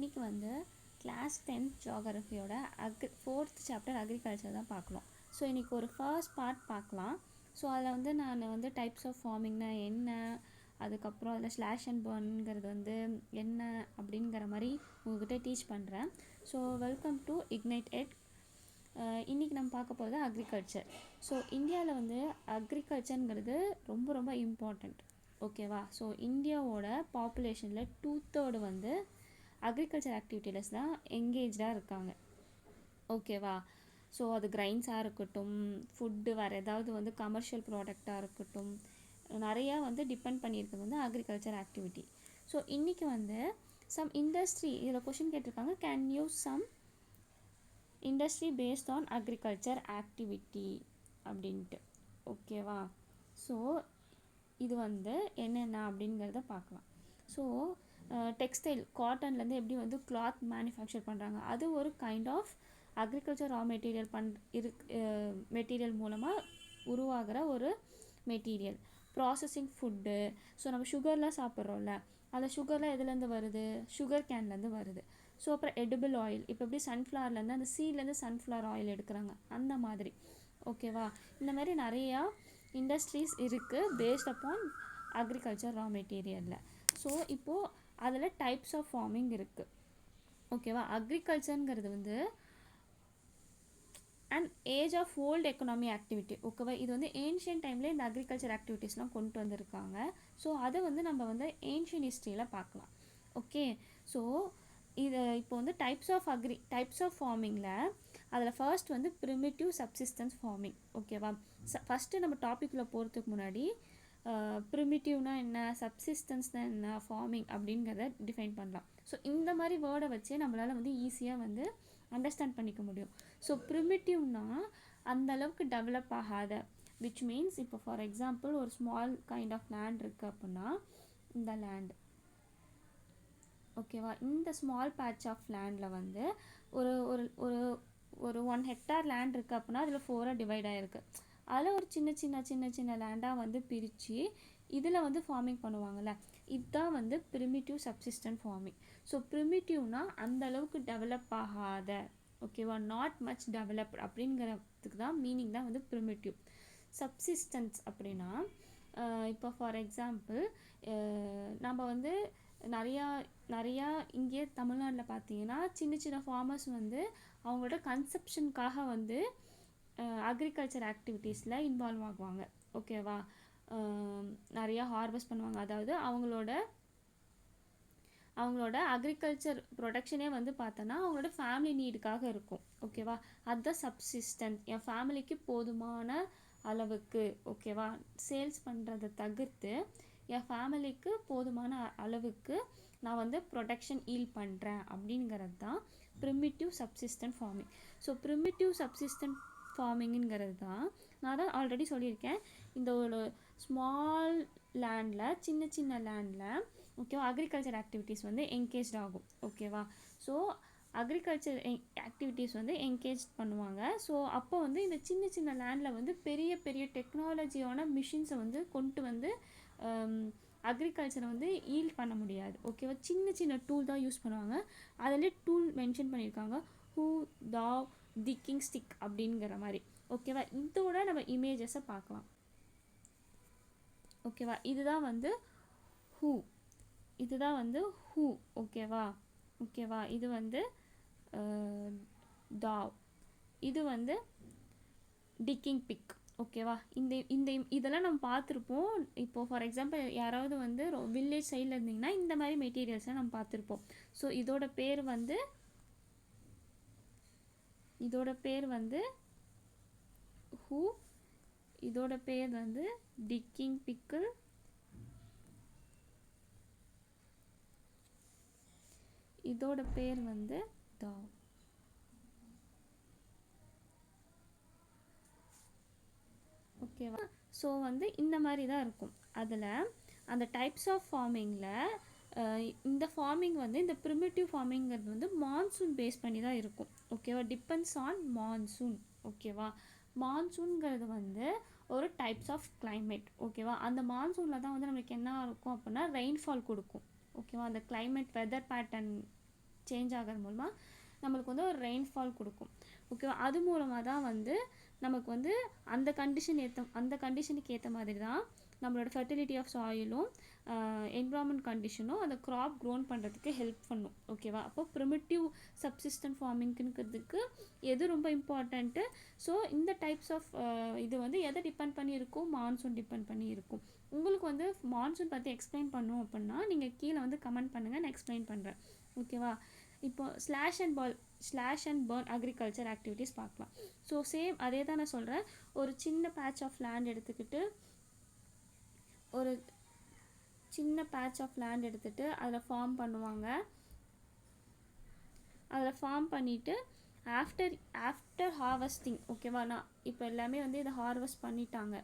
இன்றைக்கி வந்து class 10th ஜியாகிரஃபியோட ஃபோர்த் சாப்டர் அக்ரிகல்ச்சர் தான் பார்க்கலாம். ஸோ இன்றைக்கி ஒரு ஃபர்ஸ்ட் பார்ட் பார்க்கலாம். ஸோ அதில் வந்து நான் வந்து டைப்ஸ் ஆஃப் ஃபார்மிங்னா என்ன, அதுக்கப்புறம் அதில் ஸ்லாஷ் அண்ட் பர்ன்ங்கிறது வந்து என்ன அப்படிங்கிற மாதிரி உங்கள்கிட்ட டீச் பண்ணுறேன். ஸோ வெல்கம் டு இக்னைட் எட். இன்றைக்கி நம்ம பார்க்க போகிறது அக்ரிகல்ச்சர். ஸோ இந்தியாவில் வந்து அக்ரிகல்ச்சருங்கிறது ரொம்ப ரொம்ப இம்பார்ட்டண்ட், ஓகேவா. ஸோ இந்தியாவோட பாப்புலேஷனில் 2/3 வந்து அக்ரிகல்ச்சர் ஆக்டிவிட்டீஸ் தான் எங்கேஜாக இருக்காங்க, ஓகேவா. ஸோ அது கிரைன்ஸாக இருக்கட்டும், ஃபுட்டு, வேறு ஏதாவது வந்து கமர்ஷியல் ப்ராடக்டாக இருக்கட்டும், நிறையா வந்து டிபெண்ட் பண்ணியிருக்கிறது வந்து அக்ரிகல்ச்சர் ஆக்டிவிட்டி. ஸோ இன்றைக்கி வந்து சம் இண்டஸ்ட்ரி, இதில் கொஷின் கேட்டிருக்காங்க, can use some industry based on agriculture activity அப்படின்ட்டு, ஓகேவா. ஸோ இது வந்து என்னென்ன அப்படிங்கிறத பார்க்கலாம். ஸோ டெக்ஸ்டைல், காட்டன்லேருந்து எப்படி வந்து கிளாத் மேனுஃபேக்சர் பண்ணுறாங்க, அது ஒரு kind of agriculture raw material material மூலமாக உருவாகிற ஒரு மெட்டீரியல். ப்ராசஸிங் ஃபுட்டு, ஸோ நம்ம சுகர்லாம் சாப்பிட்றோம்ல, அந்த சுகர்லாம் எதுலேருந்து வருது, சுகர் கேன்லேருந்து வருது. ஸோ அப்புறம் எடிபிள் ஆயில், இப்போ எப்படி சன்ஃப்ளவர்லேருந்து அந்த சீட்லேருந்து சன்ஃப்ளவர் ஆயில் எடுக்கிறாங்க, அந்த மாதிரி, ஓகேவா. இந்த மாதிரி நிறையா இண்டஸ்ட்ரீஸ் இருக்குது பேஸ்ட் அப்பான் அக்ரிகல்ச்சர் ரா மெட்டீரியலில். ஸோ இப்போது அதில் டைப்ஸ் ஆஃப் ஃபார்மிங் இருக்குது, ஓகேவா. அக்ரிகல்ச்சருங்கிறது வந்து and age of old economy activity, ஓகேவா. இது வந்து ஏன்ஷியன்ட் டைமில் இந்த அக்ரிகல்ச்சர் ஆக்டிவிட்டீஸ்லாம் கொண்டு வந்திருக்காங்க. ஸோ அதை வந்து நம்ம வந்து ஏன்ஷியன் ஹிஸ்ட்ரியில் பார்க்கலாம், ஓகே. ஸோ இது இப்போ வந்து டைப்ஸ் ஆஃப் ஃபார்மிங்கில் அதில் ஃபர்ஸ்ட் வந்து ப்ரிமிட்டிவ் சப்சிஸ்டன்ஸ் ஃபார்மிங், ஓகேவா. ஃபஸ்ட்டு நம்ம டாப்பிக்கில் போகிறதுக்கு முன்னாடி ப்ரிமிட்டிவ்னா என்ன, சப்சிஸ்டன்ஸ்னால் என்ன, ஃபார்மிங் அப்படிங்கிறத டிஃபைன் பண்ணலாம். ஸோ இந்த மாதிரி வேர்டை வச்சே நம்மளால் வந்து ஈஸியாக வந்து அண்டர்ஸ்டாண்ட் பண்ணிக்க முடியும். ஸோ ப்ரிமிட்டிவ்னா அந்த அளவுக்கு டெவலப் ஆகாத, விச் மீன்ஸ் இப்போ ஃபார் எக்ஸாம்பிள் ஒரு ஸ்மால் கைண்ட் ஆஃப் லேண்ட் இருக்குது அப்படின்னா இந்த லேண்ட், ஓகேவா. இந்த ஸ்மால் பேட்ச் ஆஃப் லேண்டில் வந்து ஒரு ஒரு ஒரு ஒரு 1 hectare லேண்ட் இருக்குது அப்படின்னா அதில் 4 டிவைட் ஆகிருக்கு. அதில் ஒரு சின்ன சின்ன சின்ன சின்ன லேண்டாக வந்து பிரித்து இதில் வந்து ஃபார்மிங் பண்ணுவாங்கள்ல, இதுதான் வந்து ப்ரிமிட்டிவ் சப்சிஸ்டன்ட் ஃபார்மிங். ஸோ ப்ரிமிட்டிவ்னா அந்த அளவுக்கு டெவலப் ஆகாத, ஓகேவா, நாட் மச் டெவலப்ட் அப்படிங்கிறதுக்கு தான் மீனிங் தான் வந்து ப்ரிமிட்டிவ். சப்சிஸ்டன்ஸ் அப்படின்னா இப்போ ஃபார் எக்ஸாம்பிள் நம்ம வந்து நிறையா இங்கே தமிழ்நாட்டில் பார்த்தீங்கன்னா சின்ன சின்ன ஃபார்மர்ஸ் வந்து அவங்களோட கன்சப்ஷனுக்காக வந்து அக்ரிகல்ச்சர் ஆக்டிவிட்டீஸில் இன்வால்வ் ஆகுவாங்க, ஓகேவா. நிறையா ஹார்வெஸ்ட் பண்ணுவாங்க, அதாவது அவங்களோட அக்ரிகல்ச்சர் ப்ரொடக்ஷனே வந்து பார்த்தோன்னா அவங்களோட ஃபேமிலி நீடுக்காக இருக்கும், ஓகேவா. அதுதான் சப்சிஸ்டன்ட், என் ஃபேமிலிக்கு போதுமான அளவுக்கு, ஓகேவா, சேல்ஸ் பண்ணுறதை தவிர்த்து என் ஃபேமிலிக்கு போதுமான அளவுக்கு நான் வந்து ப்ரொடக்ஷன் ஈல்ட் பண்ணுறேன் அப்படிங்கிறது தான் primitive subsistent farming. So primitive subsistent ஃபார்மிங்கிறது தான் நான் தான் ஆல்ரெடி சொல்லியிருக்கேன், இந்த ஒரு ஸ்மால் லேண்டில், சின்ன சின்ன லேண்டில், ஓகேவா, அக்ரிகல்ச்சர் ஆக்டிவிட்டீஸ் வந்து என்கேஜ் ஆகும், ஓகேவா. ஸோ அக்ரிகல்ச்சர் ஆக்டிவிட்டீஸ் வந்து என்கேஜ் பண்ணுவாங்க. ஸோ அப்போ வந்து இந்த சின்ன சின்ன லேண்டில் வந்து பெரிய பெரிய டெக்னாலஜியான மிஷின்ஸை வந்து கொண்டு வந்து அக்ரிகல்ச்சரை வந்து ஈல்ட் பண்ண முடியாது, ஓகேவா. சின்ன சின்ன டூல் தான் யூஸ் பண்ணுவாங்க. அதிலே டூல் மென்ஷன் பண்ணியிருக்காங்க, ஹூ, தாவ், திக்கிங் ஸ்டிக் அப்படிங்கிற மாதிரி, ஓகேவா. இதோட நம்ம இமேஜஸை பார்க்கலாம், ஓகேவா. இதுதான் வந்து ஹூ, ஓகேவா. இது வந்து தாவ், இது வந்து டிக்கிங் பிக், ஓகேவா. இதெல்லாம் நம்ம பார்த்துருப்போம். இப்போது ஃபார் எக்ஸாம்பிள் யாராவது வந்து வில்லேஜ் சைடில் இருந்தீங்கன்னா இந்த மாதிரி மெட்டீரியல்ஸை நம்ம பார்த்துருப்போம். ஸோ இதோட பேர் வந்து ஹூ, இதோட பேர் வந்து டிக்கிங் பிக்கிள், இதோட பேர் வந்து தாவ், ஓகேவா. ஸோ வந்து இந்த மாதிரி தான் இருக்கும். அதில் அந்த டைப்ஸ் ஆஃப் ஃபார்மிங்கில் இந்த ஃபார்மிங் வந்து இந்த ப்ரிமிட்டிவ் ஃபார்மிங்கிறது வந்து மான்சூன் பேஸ் பண்ணி தான் இருக்கும், ஓகேவா. டிபெண்ட்ஸ் ஆன் மான்சூன், ஓகேவா. மான்சூன்கிறது வந்து ஒரு டைப்ஸ் ஆஃப் கிளைமேட், ஓகேவா. அந்த மான்சூனில் தான் வந்து நம்மளுக்கு என்ன இருக்கும் அப்படின்னா ரெயின்ஃபால் கொடுக்கும், ஓகேவா. அந்த கிளைமேட் வெதர் பேட்டர்ன் சேஞ்ச் ஆகிறது மூலமாக நம்மளுக்கு வந்து ஒரு ரெயின்ஃபால் கொடுக்கும். ஓகேவா? அது மூலமாக தான் வந்து நமக்கு வந்து அந்த கண்டிஷனுக்கு ஏற்ற மாதிரி தான் நம்மளோட ஃபெர்டிலிட்டி ஆஃப் சாயிலும் என்விரான்மெண்ட் கண்டிஷனும் அந்த க்ராப் க்ரோன் பண்ணுறதுக்கு ஹெல்ப் பண்ணும். ஓகேவா? அப்போ ப்ரிமிட்டிவ் சப்சிஸ்டன்ட் ஃபார்மிங்கிறதுக்கு எது ரொம்ப இம்பார்ட்டண்ட்டு? ஸோ இந்த டைப்ஸ் ஆஃப் இது வந்து எதை டிபெண்ட் பண்ணி இருக்கும்? மான்சூன் டிபெண்ட் பண்ணி இருக்கும். உங்களுக்கு வந்து மான்சூன் பற்றி எக்ஸ்பிளைன் பண்ணணும் அப்படின்னா நீங்கள் கீழே வந்து கமெண்ட் பண்ணுங்கள், நான் எக்ஸ்பிளைன் பண்ணுறேன். ஓகேவா? இப்போ slash and burn agriculture activities பார்க்கலாம். ஸோ சேம் அதே தான் நான் சொல்கிறேன். ஒரு சின்ன பேட்ச் ஆஃப் லேண்ட் எடுத்துக்கிட்டு அதில் ஃபார்ம் பண்ணுவாங்க. அதில் ஃபார்ம் பண்ணிவிட்டு ஆஃப்டர் ஹார்வெஸ்டிங், ஓகேவா? நான் இப்போ எல்லாமே வந்து இதை ஹார்வெஸ்ட் பண்ணிட்டாங்க.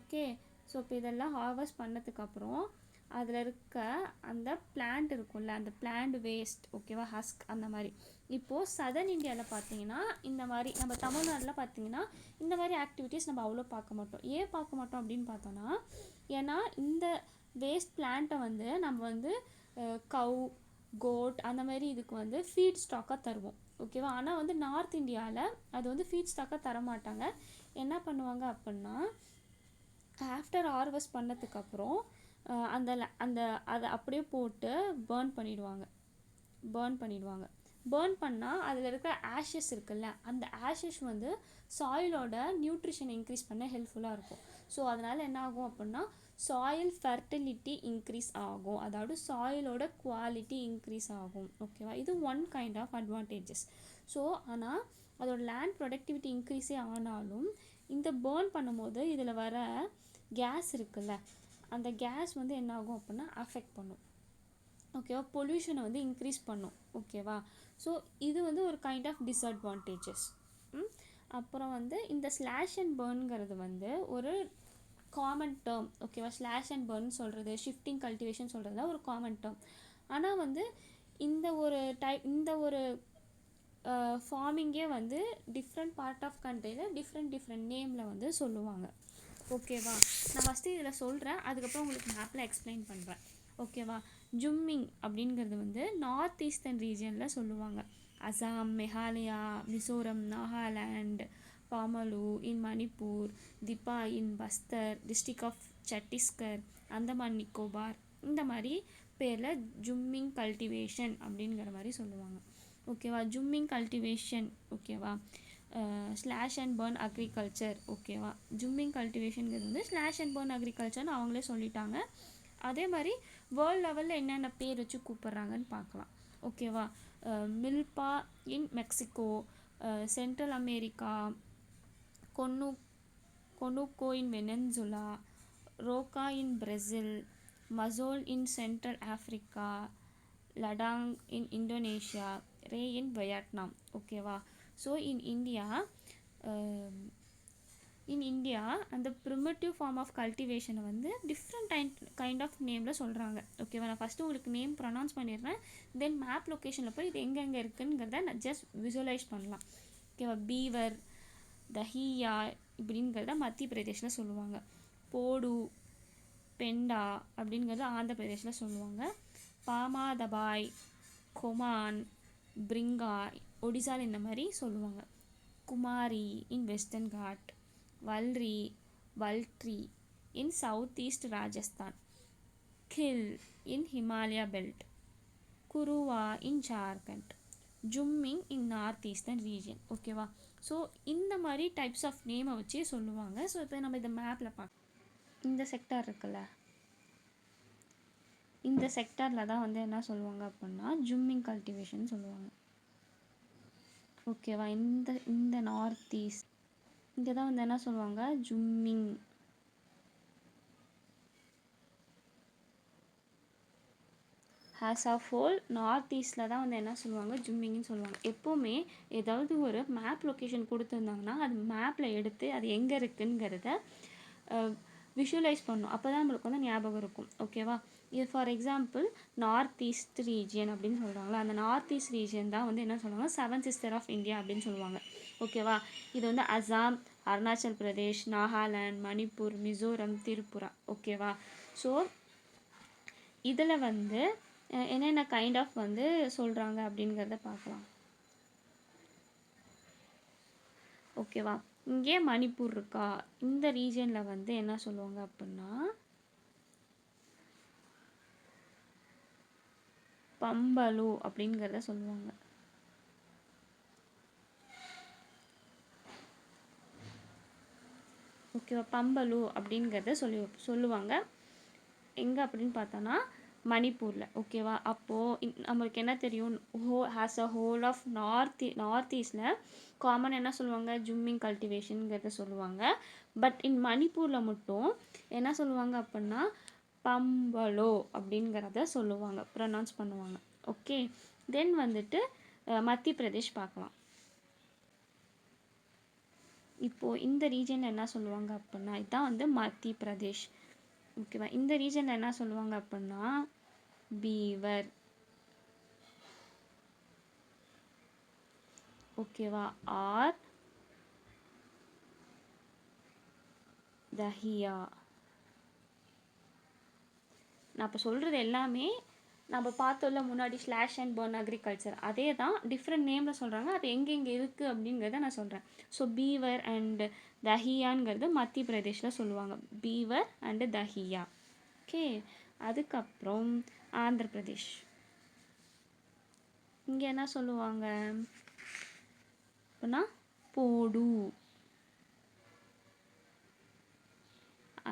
ஓகே, ஸோ இப்போ இதெல்லாம் ஹார்வெஸ்ட் பண்ணதுக்கப்புறம் அதில் இருக்க அந்த பிளான்ட் இருக்கும்ல, அந்த பிளான்ட் வேஸ்ட், ஓகேவா, ஹஸ்க் அந்த மாதிரி. இப்போது சதர்ன் இந்தியாவில் பார்த்தீங்கன்னா இந்த மாதிரி, நம்ம தமிழ்நாட்டில் பார்த்தீங்கன்னா இந்த மாதிரி ஆக்டிவிட்டீஸ் நம்ம அவ்வளோ பார்க்க மாட்டோம். ஏன் பார்க்க மாட்டோம் அப்படின்னு பார்த்தோன்னா, ஏன்னா இந்த வேஸ்ட் பிளான்ட்டை வந்து நம்ம வந்து கவ், கோட் அந்த மாதிரி இதுக்கு வந்து ஃபீட் ஸ்டாக்காக தருவோம். ஓகேவா? ஆனால் வந்து நார்த் இந்தியாவில் அது வந்து ஃபீட் ஸ்டாக்காக தரமாட்டாங்க. என்ன பண்ணுவாங்க அப்படின்னா, ஆஃப்டர் ஹார்வெஸ்ட் பண்ணதுக்கப்புறம் அதை அப்படியே போட்டு பேர்ன் பண்ணிடுவாங்க. பேர்ன் பண்ணால் அதில் இருக்கிற ஆஷஸ் இருக்குல்ல, அந்த ஆஷஸ் வந்து சாயிலோட நியூட்ரிஷனை இன்க்ரீஸ் பண்ண ஹெல்ப்ஃபுல்லாக இருக்கும். ஸோ அதனால் என்ன ஆகும் அப்படின்னா சாயில் ஃபெர்டிலிட்டி இன்க்ரீஸ் ஆகும், அதாவது சாயிலோட குவாலிட்டி இன்க்ரீஸ் ஆகும். ஓகேவா? இது one kind of advantages. So ஆனால் அதோட லேண்ட் ப்ரொடக்டிவிட்டி இன்க்ரீஸே ஆனாலும் இந்த பேர்ன் பண்ணும்போது இதில் வர கேஸ் இருக்குல்ல, அந்த கேஸ் வந்து என்ன ஆகும் அப்படின்னா அஃபெக்ட் பண்ணும். ஓகேவா? பொல்யூஷனை வந்து இன்க்ரீஸ் பண்ணும். ஓகேவா? ஸோ இது வந்து ஒரு கைண்ட் ஆஃப் டிஸ்அட்வான்டேஜஸ். அப்புறம் வந்து இந்த ஸ்லாஷ் அண்ட் பர்ன்ங்கிறது வந்து ஒரு காமன் டேர்ம். ஓகேவா? ஸ்லாஷ் அண்ட் பர்ன் சொல்கிறது, ஷிஃப்டிங் கல்டிவேஷன் சொல்கிறதுலாம் ஒரு காமன் டேர்ம். ஆனால் வந்து இந்த ஒரு ஃபார்மிங்கே வந்து டிஃப்ரெண்ட் பார்ட் ஆஃப் கண்ட்ரியில் டிஃப்ரெண்ட் நேமில் வந்து சொல்லுவாங்க. ஓகேவா? நான் ஃபஸ்ட்டு இதில் சொல்கிறேன், அதுக்கப்புறம் உங்களுக்கு மேப்பில் எக்ஸ்பிளைன் பண்ணுறேன். ஓகேவா? ஜும்மிங் அப்படிங்கிறது வந்து நார்த் ஈஸ்டர்ன் ரீஜியனில் சொல்லுவாங்க. அசாம், மேகாலயா, மிசோரம், நாகாலாண்ட், பாமலு இன் மணிப்பூர், திப்பா இன் பஸ்தர், டிஸ்ட்ரிக்ட் ஆஃப் சத்தீஸ்கர், அந்தமான் நிக்கோபார், இந்த மாதிரி பேரில் ஜும்மிங் கல்டிவேஷன் அப்படிங்கிற மாதிரி சொல்லுவாங்க. ஓகேவா? ஜும்மிங் கல்டிவேஷன், ஓகேவா, ஸ்லாஷ் அண்ட் பர்ன் அக்ரிகல்ச்சர். ஓகேவா? ஜும்மிங் கல்டிவேஷனுங்கிறது வந்து ஸ்லாஷ் அண்ட் பர்ன் அக்ரிகல்ச்சர்னு அவங்களே சொல்லிட்டாங்க. அதே மாதிரி வேர்ல்டு லெவலில் என்னென்ன பேர் வச்சு கூப்பிட்றாங்கன்னு பார்க்கலாம். ஓகேவா? Milpa in Mexico, Central America, conuco in Venezuela, roca in Brazil, masole in Central Africa, ladang in Indonesia, ray in Vietnam. ஓகேவா? ஸோ இன் இந்தியா அந்த ப்ரிமிட்டிவ் ஃபார்ம் ஆஃப் கல்டிவேஷனை வந்து டிஃப்ரெண்ட் கைண்ட் ஆஃப் நேமில் சொல்கிறாங்க. ஓகேவா? நான் ஃபஸ்ட்டு உங்களுக்கு name pronounce பண்ணிடுறேன், தென் மேப் லொக்கேஷனில் போய் இது எங்கெங்கே இருக்குங்கிறத நான் ஜஸ்ட் விசுவலைஸ் பண்ணலாம். ஓகேவா? பீவர், தஹியா இப்படிங்கிறத மத்திய பிரதேஷில் சொல்லுவாங்க. போடு, பெண்டா அப்படிங்கிறது ஆந்திர பிரதேஷில் சொல்லுவாங்க. பாமாதபாய், கொமான், பிரிங்கா ஒடிசாவில் இந்த மாதிரி சொல்லுவாங்க. குமாரி இன் வெஸ்டர்ன் காட், வல்ட்ரி in south east Rajasthan, Khil in Himalaya belt, Kuruwa in Jharkhand, jhumming in north eastern region. ஓகேவா? ஸோ இந்த மாதிரி டைப்ஸ் ஆஃப் நேமை வச்சு சொல்லுவாங்க. ஸோ இப்போ நம்ம இந்த மேப்பில் பார்க்கலாம். இந்த செக்டார் இருக்குல்ல, இந்த செக்டாரில் தான் வந்து என்ன சொல்லுவாங்க அப்படின்னா ஜும்மிங் கல்டிவேஷன் சொல்லுவாங்க. ஓகேவா? இந்த நார்த் ஈஸ்ட் இங்கே தான் வந்து என்ன சொல்லுவாங்க ஜும்மிங். ஆஸ் ஆஃப் ஹோல் நார்த் ஈஸ்டில் தான் வந்து என்ன சொல்லுவாங்க ஜும்மிங்னு சொல்லுவாங்க. எப்போவுமே ஏதாவது ஒரு மேப் லொக்கேஷன் கொடுத்துருந்தாங்கன்னா அது மேப்பில் எடுத்து அது எங்கே இருக்குங்கிறத விஷுவலைஸ் பண்ணணும். அப்போ தான் நம்மளுக்கு வந்து ஞாபகம் இருக்கும். ஓகேவா? இது for example north east region அப்படின்னு சொல்கிறாங்களா, அந்த நார்த் ஈஸ்ட் ரீஜியன் தான் வந்து என்ன சொல்லுவாங்க செவன் சிஸ்டர் ஆஃப் இந்தியா அப்படின்னு சொல்லுவாங்க. ஓகேவா? இது வந்து அசாம், அருணாச்சல் பிரதேஷ், நாகாலாண்ட், மணிப்பூர், மிசோரம், திரிபுரா. ஓகேவா? ஸோ இதில் வந்து என்னென்ன கைண்ட் ஆஃப் வந்து சொல்கிறாங்க அப்படிங்கிறத பார்க்கலாம். ஓகேவா, இங்கே மணிப்பூர் இருக்கா, இந்த ரீஜனில் வந்து என்ன சொல்லுவாங்க அப்படின்னா பம்பலு அப்படிங்கிறத சொல்லுவாங்க. ஓகேவா, பம்பலு அப்படிங்கிறத சொல்லுவாங்க எங்கே அப்படின்னு பார்த்தோன்னா மணிப்பூரில். ஓகேவா, அப்போது நம்மளுக்கு என்ன தெரியும், has a whole of north ஈஸ்டில் காமன் என்ன சொல்லுவாங்க, ஜும்மிங் கல்டிவேஷனுங்கிறத சொல்லுவாங்க. பட் இன் மணிப்பூரில் மட்டும் என்ன சொல்லுவாங்க அப்படின்னா பம்பலோ அப்படிங்கிறத சொல்லுவாங்க, ப்ரொனவுன்ஸ் பண்ணுவாங்க. ஓகே, தென் வந்துட்டு மத்திய பிரதேஷ் பார்க்கலாம். இப்போது இந்த ரீஜனில் என்ன சொல்லுவாங்க அப்படின்னா இதுதான் வந்து மத்திய பிரதேஷ். ஓகேவா, இந்த ரீஜனில் என்ன சொல்லுவாங்க அப்படின்னா பீவர். ஓகேவா, ஆர் தஹியா. நான் இப்போ சொல்கிறது எல்லாமே நம்ம பார்த்தோம்ல முன்னாடி ஸ்லாஷ் அண்ட் பர்ன் அக்ரிகல்ச்சர், அதே தான் டிஃப்ரெண்ட் நேமில் சொல்கிறாங்க. அது எங்கெங்கே இருக்குது அப்படிங்கிறத நான் சொல்கிறேன். ஸோ பீவர் அண்ட் தஹியாங்கிறது மத்திய பிரதேஷில் சொல்லுவாங்க, பீவர் அண்டு தஹியா. ஓகே, அதுக்கப்புறம் ஆந்திர பிரதேஷ். இங்கே என்ன சொல்லுவாங்க அப்படின்னா போடு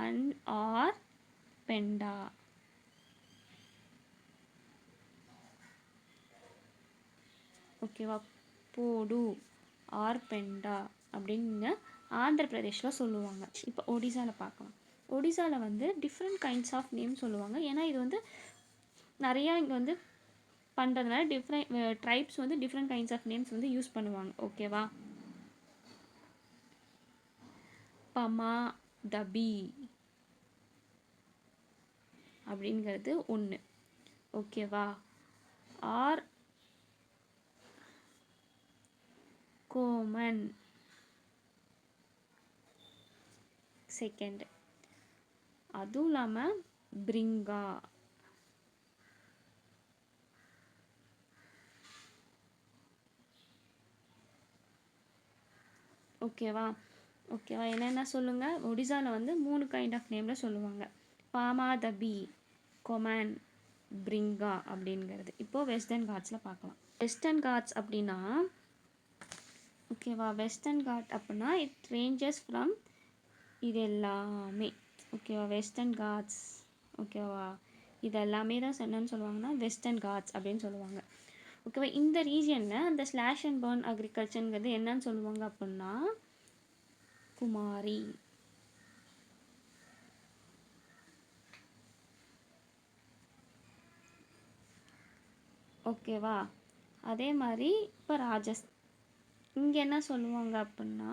அண்ட் ஆர் பெண்டா. ஓகேவா, போடு ஆர் பெண்டா அப்படின்னு ஆந்திர பிரதேஷில் சொல்லுவாங்க. இப்போ ஒடிசாவில் பார்க்கலாம். ஒடிசாவில் வந்து டிஃப்ரெண்ட் கைண்ட்ஸ் ஆஃப் நேம் சொல்லுவாங்க. ஏன்னா இது வந்து நிறையா இங்கே வந்து பண்ணுறதுனால டிஃப்ரெண்ட் ட்ரைப்ஸ் வந்து டிஃப்ரெண்ட் கைண்ட்ஸ் ஆஃப் நேம்ஸ் வந்து யூஸ் பண்ணுவாங்க. ஓகேவா, பமா தபி அப்படிங்கிறது ஒன்று. ஓகேவா, ஆர் கோமன் செகண்ட். அதுவும் இல்லாமல் பிரிங்கா. ஓகேவா, என்னென்ன சொல்லுங்கள், ஒடிசாவில் வந்து 3 கைண்ட் ஆஃப் நேமில் சொல்லுவாங்க, பாமா தபி, கொமன், பிரிங்கா அப்படிங்கிறது. இப்போது வெஸ்டர்ன் காட்ஸில் பார்க்கலாம். வெஸ்டர்ன் காட்ஸ் அப்படின்னா ஓகேவா, வெஸ்டர்ன் காட் அப்படின்னா இட் ரேஞ்சஸ் ஃப்ரம் இது எல்லாமே. ஓகேவா, வெஸ்டர்ன் காட்ஸ். ஓகேவா, இது எல்லாமே தான் என்னன்னு சொல்லுவாங்கன்னா வெஸ்டர்ன் காட்ஸ் அப்படின்னு சொல்லுவாங்க. ஓகேவா, இந்த ரீஜியனில் அந்த ஸ்லாஷ் அண்ட் பர்ன் அக்ரிகல்ச்சருங்கிறது என்னன்னு சொல்லுவாங்க அப்படின்னா குமாரி. ஓகேவா, அதே மாதிரி இப்போ ராஜஸ்தான் இங்கே என்ன சொல்லுவாங்க அப்படின்னா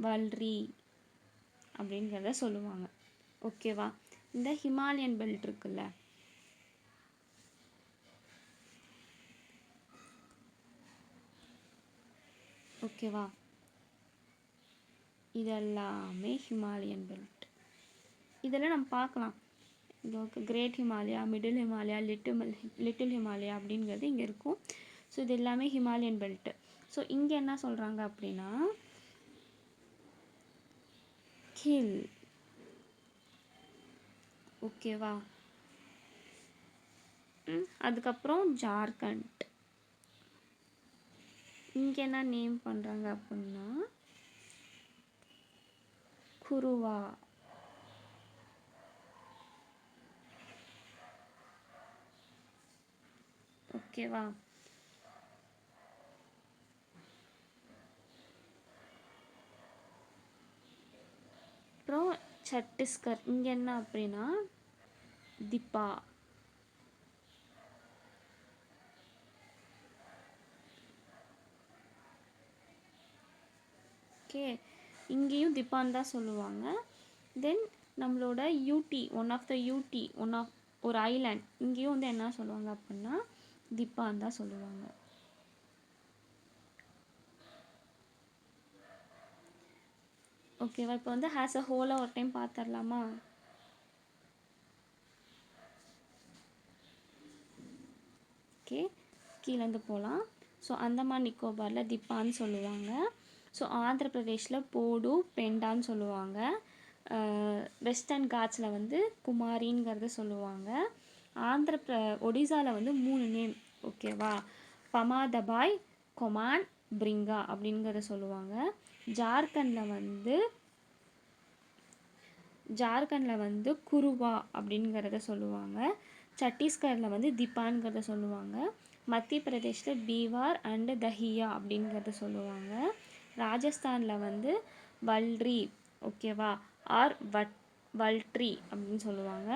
வல்ரி அப்படிங்கிறத சொல்லுவாங்க. ஓகேவா, இந்த ஹிமாலயன் பெல்ட் இருக்குல்ல, ஓகேவா, இதெல்லாமே ஹிமாலயன் பெல்ட். இதெல்லாம் நம்ம பார்க்கலாம். Great Himalaya, middle Himalaya, little Himalaya அப்படிங்கிறது இங்கே இருக்கும். ஸோ இது எல்லாமே ஹிமாலயன் பெல்ட்டு. ஸோ இங்கே என்ன சொல்கிறாங்க அப்படின்னா ஹில். ஓகேவா, அதுக்கப்புறம் ஜார்க்கண்ட். இங்கே என்ன நேம் பண்ணுறாங்க அப்படின்னா குருவா. ஓகேவா, அப்புறம் சத்தீஸ்கர். இங்கே என்ன அப்படின்னா திப்பா. ஓகே, இங்கேயும் திப்பான்னு தான் சொல்லுவாங்க. தென் நம்மளோட யூடி, ஒன் ஆஃப் ஒரு ஐலாண்ட், இங்கேயும் வந்து என்ன சொல்லுவாங்க அப்படின்னா திப்பான்னு தான் சொல்லுவாங்க. ஓகேவா? இப்போ வந்து ஹேஸ் அ ஹோலாக ஒரு டைம் பார்த்துடலாமா? ஓகே, கீழேருந்து போகலாம். ஸோ அந்தமான் நிக்கோபாரில் திப்பான்னு சொல்லுவாங்க. ஸோ ஆந்திர பிரதேஷில் போடு பெண்டான்னு சொல்லுவாங்க. வெஸ்டர்ன் காட்ஸில் வந்து குமாரிங்கிறத சொல்லுவாங்க. ஒடிசாவில் வந்து 3 நேம். ஓகேவா? பமாதபாய், கொமான், பிரிங்கா அப்படிங்கிறத சொல்லுவாங்க. ஜார்க்கண்டில் வந்து குருவா அப்படிங்கிறத சொல்லுவாங்க. சத்தீஸ்கரில் வந்து திப்பான்கிறத சொல்லுவாங்க. மத்திய பிரதேஷில் பீவார் அண்டு தஹியா அப்படிங்கிறத சொல்லுவாங்க. ராஜஸ்தானில் வந்து வல்ரி, ஓகேவா, ஆர் வல்ட்ரி அப்படின்னு சொல்லுவாங்க.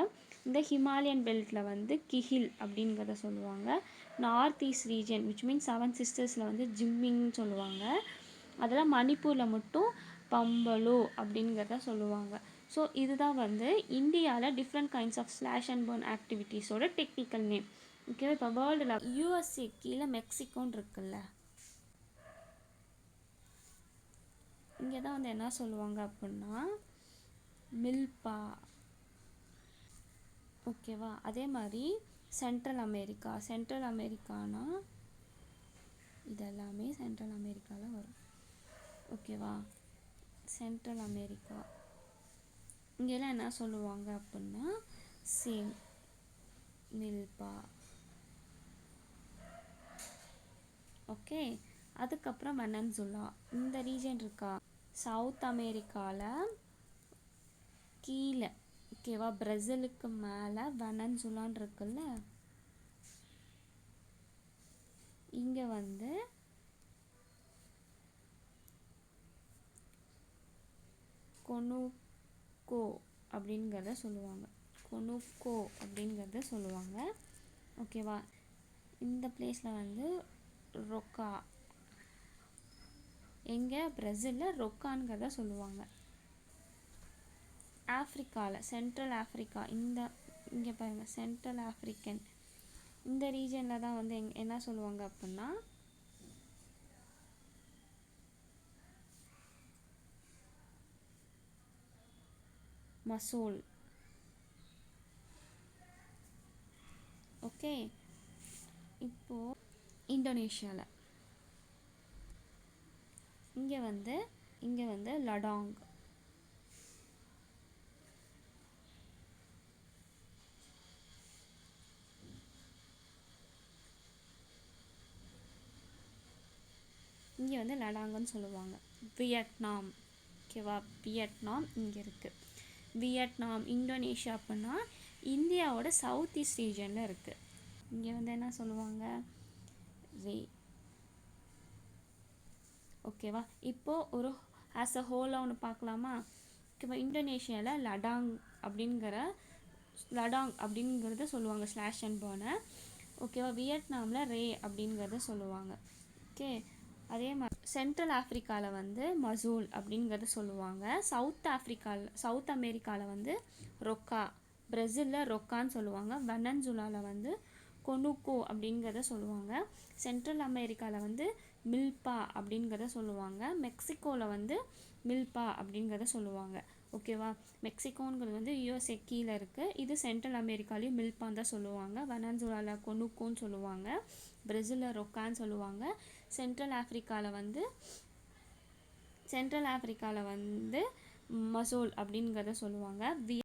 இந்த ஹிமாலயன் பெல்ட்டில் வந்து கிஹில் அப்படிங்கிறத சொல்லுவாங்க. North east region which means 7 சிஸ்டர்ஸில் வந்து ஜிம்மிங்னு சொல்லுவாங்க. அதெல்லாம் மணிப்பூரில் மட்டும் பம்பலோ அப்படிங்கிறத சொல்லுவாங்க. ஸோ இதுதான் வந்து இந்தியாவில் different kinds of slash and burn ஆக்டிவிட்டீஸோட டெக்னிக்கல் நேம். ஓகேவா? இப்போ வேர்ல்டில் யூஎஸ்ஏ கீழே மெக்சிகோன்னு இருக்குல்ல, இங்கே தான் வந்து என்ன சொல்லுவாங்க அப்படின்னா மில்பா. ஓகேவா? அதே மாதிரி சென்ட்ரல் அமெரிக்கானா இதெல்லாமே சென்ட்ரல் அமெரிக்காவில் வரும். ஓகேவா? சென்ட்ரல் அமெரிக்கா இங்கெல்லாம் என்ன சொல்லுவாங்க அப்படின்னா சேம் மில்பா. ஓகே, அதுக்கப்புறம் வெனன்சுலா இந்த ரீஜன் இருக்கா, சவுத் அமெரிக்காவில் கீழே. ஓகேவா? பிரேசிலுக்கு மேலே வெனன்சுலான் இருக்குல்ல, இங்கே வந்து கொனுக்கோ அப்படிங்கிறத சொல்லுவாங்க. ஓகேவா? இந்த பிளேஸில் வந்து ரொக்கா, எங்கே பிரேசிலில் ரொக்கான்கிறத சொல்லுவாங்க. ஆஃப்ரிக்காவில் சென்ட்ரல் ஆஃப்ரிக்கா, இங்கே பாருங்கள், சென்ட்ரல் ஆஃப்ரிக்கன் இந்த ரீஜனில் தான் வந்து என்ன சொல்லுவாங்க அப்படின்னா மசோல். ஓகே, இப்போது இந்தோனேஷியாவில் இங்கே வந்து லடாங். இங்கே வந்து லடாங்குன்னு சொல்லுவாங்க. வியட்நாம். ஓகேவா? வியட்நாம் இங்கே இருக்குது. வியட்நாம், இந்தோனேஷியா அப்படின்னா இந்தியாவோட சவுத் ஈஸ்ட் ரீஜனில் இருக்குது. இங்கே வந்து என்ன சொல்லுவாங்க ரே. ஓகேவா? இப்போது ஒரு ஆஸ் அ ஹோலாக ஒன்று பார்க்கலாமா? ஓகேவா? இந்தோனேஷியாவில் லடாங் அப்படிங்கிறத சொல்லுவாங்க ஸ்லாஷ் அண்ட் பர்னை. ஓகேவா? வியட்நாமில் ரே அப்படிங்கிறத சொல்லுவாங்க. ஓகே, அதே மாதிரி சென்ட்ரல் ஆஃப்ரிக்காவில் வந்து மசூல் அப்படிங்கிறத சொல்லுவாங்க. சவுத் அமெரிக்காவில் வந்து ரொக்கா, பிரேசிலில் ரொக்கான்னு சொல்லுவாங்க. வெனன்சுலாவில் வந்து கொனுக்கோ அப்படிங்கிறத சொல்லுவாங்க. சென்ட்ரல் அமெரிக்காவில் வந்து மில்பா அப்படிங்கிறத சொல்லுவாங்க. மெக்சிகோவில் வந்து மில்பா அப்படிங்கிறத சொல்லுவாங்க. ஓகேவா? மெக்சிகோங்கிறது வந்து யூஎஸ்ஏ கீழே இருக்குது. இது சென்ட்ரல் அமெரிக்காலையும் மில்பான்னு தான் சொல்லுவாங்க. வெனன்சுலாவில் கொனுக்கோன்னு சொல்லுவாங்க. பிரேசிலில் ரொக்கான்னு சொல்லுவாங்க. சென்ட்ரல் ஆஃப்ரிக்காவில் வந்து மசோல் அப்படிங்கிறத சொல்லுவாங்க.